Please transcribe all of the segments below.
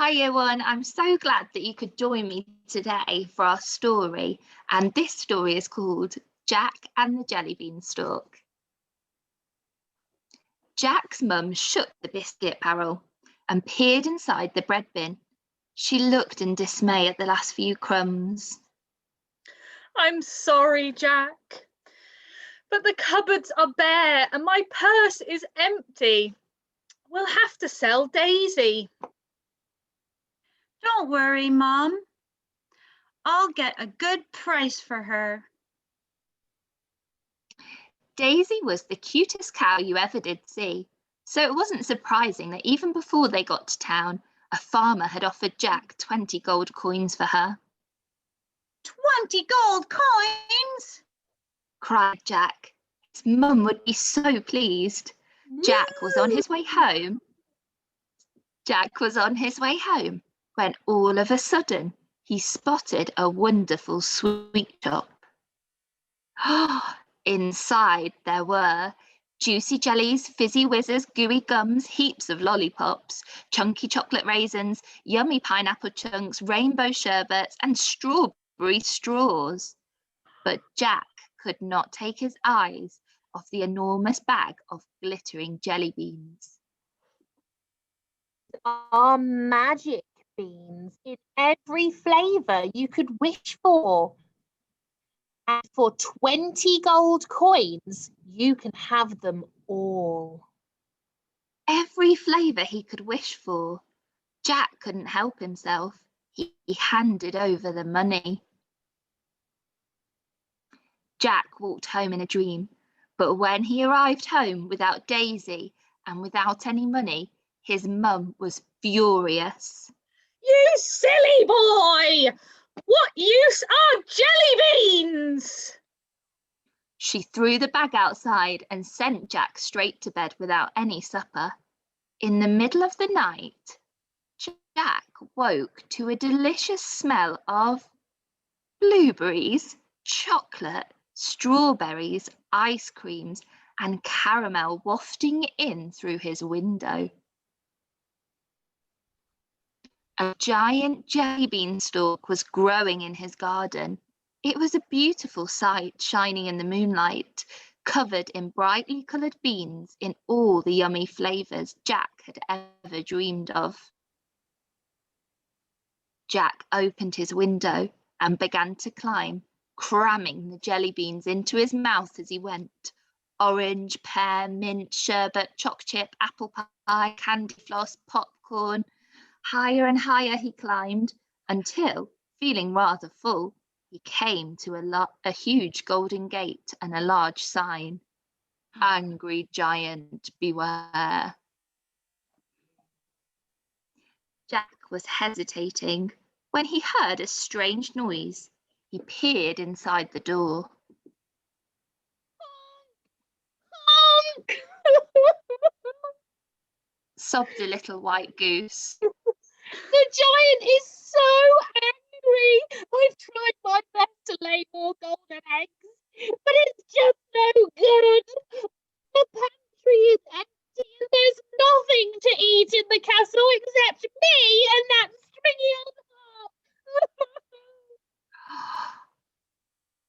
Hi everyone, I'm so glad that you could join me today for our story. And this story is called Jack and the Jelly Bean Stalk. Jack's mum shook the biscuit barrel and peered inside the bread bin. She looked in dismay at the last few crumbs. I'm sorry, Jack, but the cupboards are bare and my purse is empty. We'll have to sell Daisy. Don't worry, Mom. I'll get a good price for her. Daisy was the cutest cow you ever did see, so it wasn't surprising that even before they got to town, a farmer had offered Jack 20 gold coins for her. 20 gold coins? Cried Jack. His mum would be so pleased. Jack was on his way home when all of a sudden he spotted a wonderful sweet shop. Inside there were juicy jellies, fizzy whizzes, gooey gums, heaps of lollipops, chunky chocolate raisins, yummy pineapple chunks, rainbow sherbets, and strawberry straws. But Jack could not take his eyes off the enormous bag of glittering jelly beans. Are magic beans in every flavour you could wish for. And for 20 gold coins, you can have them all. Every flavour he could wish for. Jack couldn't help himself. He handed over the money. Jack walked home in a dream, but when he arrived home without Daisy and without any money, his mum was furious. You silly boy! What use are jelly beans? She threw the bag outside and sent Jack straight to bed without any supper. In the middle of the night, Jack woke to a delicious smell of blueberries, chocolate, strawberries, ice creams, and caramel wafting in through his window. A giant jelly bean stalk was growing in his garden. It was a beautiful sight, shining in the moonlight, covered in brightly coloured beans in all the yummy flavours Jack had ever dreamed of. Jack opened his window and began to climb, cramming the jelly beans into his mouth as he went. Orange, pear, mint, sherbet, choc chip, apple pie, candy floss, popcorn. Higher and higher he climbed until, feeling rather full, he came to a huge golden gate and a large sign. Angry giant, beware. Jack was hesitating when he heard a strange noise. He peered inside the door. Honk! Sobbed a little white goose. The giant is so angry. I've tried my best to lay more golden eggs, but it's just no good. The pantry is empty and there's nothing to eat in the castle except me and that stringy old harp.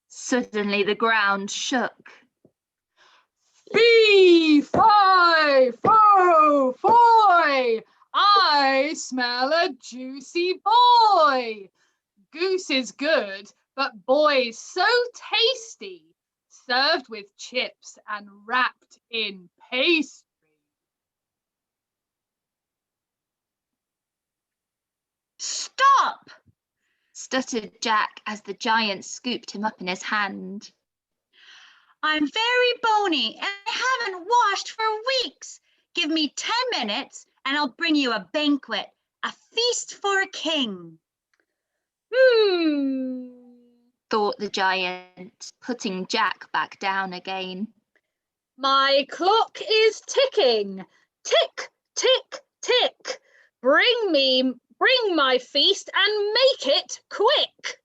Suddenly the ground shook. Fee, fi, fo, foy! I smell a juicy boy. Goose is good, but boy's so tasty, served with chips and wrapped in pastry. Stop! Stuttered Jack as the giant scooped him up in his hand. I'm very bony and I haven't washed for weeks. Give me 10 minutes and I'll bring you a banquet, a feast for a king. Thought the giant, putting Jack back down again. My clock is ticking. Tick, tick, tick. Bring my feast and make it quick.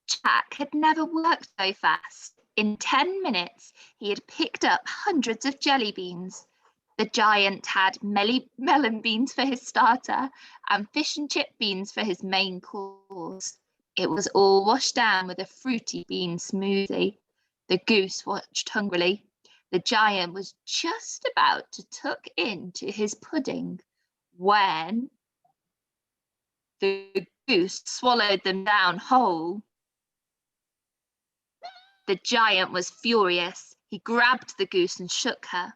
Jack had never worked so fast. In 10 minutes, he had picked up hundreds of jelly beans. The giant had melon beans for his starter and fish and chip beans for his main course. It was all washed down with a fruity bean smoothie. The goose watched hungrily. The giant was just about to tuck into his pudding when the goose swallowed them down whole. The giant was furious. He grabbed the goose and shook her.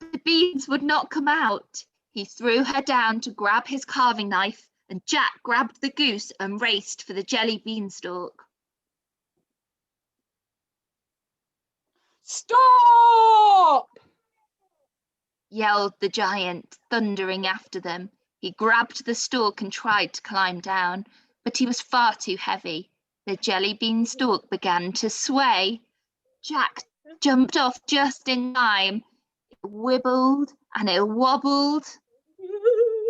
The beans would not come out. He threw her down to grab his carving knife, and Jack grabbed the goose and raced for the Jelly Bean Stalk. Stop! Yelled the giant, thundering after them. He grabbed the stalk and tried to climb down, but he was far too heavy. The Jelly Bean Stalk began to sway. Jack jumped off just in time. It wibbled and it wobbled,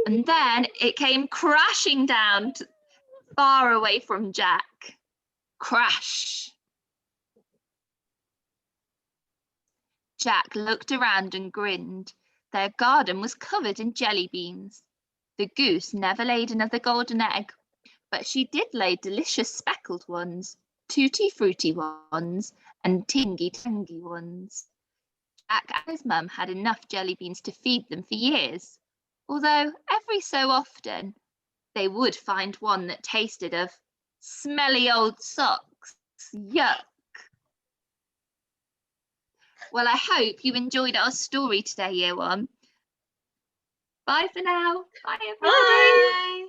and then it came crashing down far away from Jack. Crash! Jack looked around and grinned. Their garden was covered in jelly beans. The goose never laid another golden egg, but she did lay delicious speckled ones, tutti fruity ones, and tingy tangy ones. Jack and his mum had enough jelly beans to feed them for years, although every so often they would find one that tasted of smelly old socks. Yuck. Well, I hope you enjoyed our story today, Year One. Bye for now. Bye, everybody. Bye.